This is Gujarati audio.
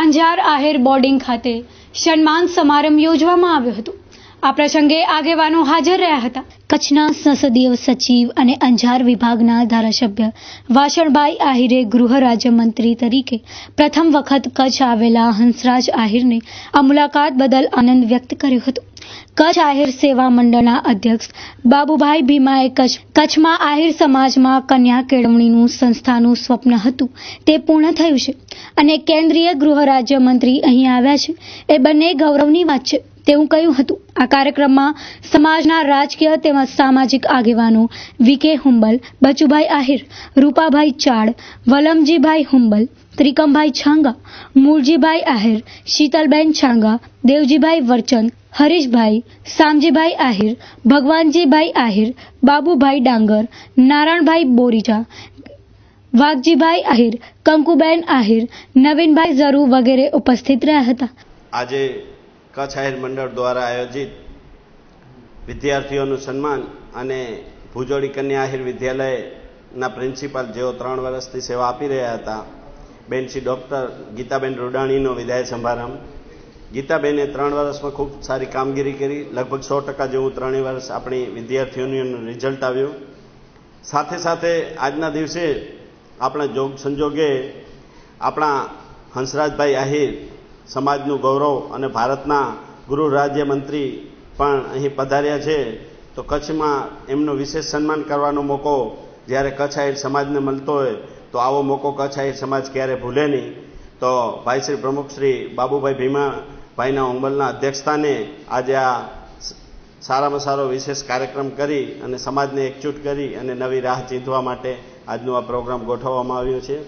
અંજાર આહિર બોર્ડિંગ ખાતે સન્માન સમારંભ યોજવામાં આવ્યો હતો। આ પ્રસંગે આગેવાનો હાજર રહ્યા હતા। કચ્છના સંસદીય સચિવ અને અંજાર વિભાગના ધારાસભ્ય વાસણભાઈ આહિરે ગૃહ રાજ્યમંત્રી તરીકે પ્રથમ વખત કચ્છ આવેલા હંસરાજ આહિરને આ મુલાકાત બદલ આનંદ વ્યક્ત કર્યો હતો। કચ્છ આહિર સેવા મંડળના અધ્યક્ષ બાબુભાઈ ભીમાએ કચ્છમાં આહિર સમાજમાં કન્યા કેળવણીનું સંસ્થાનું સ્વપ્ન હતું તે પૂર્ણ થયું છે અને કેન્દ્રીય ગૃહ રાજ્યમંત્રી અહીં આવ્યા છે એ બંને ગૌરવની વાત છે તેવું કહ્યું હતું। આ કાર્યક્રમમાં સમાજના રાજકીય તેમજ સામાજિક આગેવાનો વીકે હુંબલ, બચુભાઈ આહિર, રૂપાભાઈ ચાડ, વલમજીભાઈ હુંબલ, ત્રિકમભાઈ છાંગા, મૂળજીભાઈ આહિર, શીતલબેન છાંગા, દેવજીભાઈ વરચંદ, હરીશભાઈ, શામજીભાઈ આહિર, ભગવાનજીભાઈ આહિર, બાબુભાઈ ડાંગર, નારાયણભાઈ બોરીજા, વાઘજીભાઈ આહિર, કંકુબેન આહિર, નવીનભાઈ ઝરુ વગેરે ઉપસ્થિત રહ્યા હતા। આજે કચ્છ આહિર મંડળ દ્વારા આયોજિત વિદ્યાર્થીઓનું સન્માન અને ભુજોડી કન્યા આહિર વિદ્યાલયના પ્રિન્સિપાલ જેઓ 3 વર્ષથી સેવા આપી રહ્યા હતા બેન શ્રી ડૉક્ટર ગીતાબેન રૂડાણીનો વિદાય સમારંભ। ગીતાબેને 3 વર્ષમાં ખૂબ સારી કામગીરી કરી, લગભગ 100% જેવું 3 વર્ષ આપણી વિદ્યાર્થીઓનું રિઝલ્ટ આવ્યું। સાથે સાથે આજના દિવસે આપણા જોગ સંજોગે આપણા હંસરાજભાઈ આહિર સમાજનું ગૌરવ અને ભારતના ગૃહ રાજ્યમંત્રી પણ અહીં પધાર્યા છે, તો કચ્છમાં એમનું વિશેષ સન્માન કરવાનો મોકો જ્યારે કચ્છ આહિર સમાજને મળતો હોય તો આવો મોકો કચ્છ આહિર સમાજ ક્યારે ભૂલે નહીં। તો ભાઈ શ્રી પ્રમુખ શ્રી બાબુભાઈ ભીમાભાઈના ઉંબલના અધ્યક્ષસ્થાને આજે આ સારામાં સારો વિશેષ કાર્યક્રમ કરી અને સમાજને એકજૂટ કરી અને નવી રાહ ચીંધવા માટે આજનો આ પ્રોગ્રામ ગોઠવવામાં આવ્યો છે।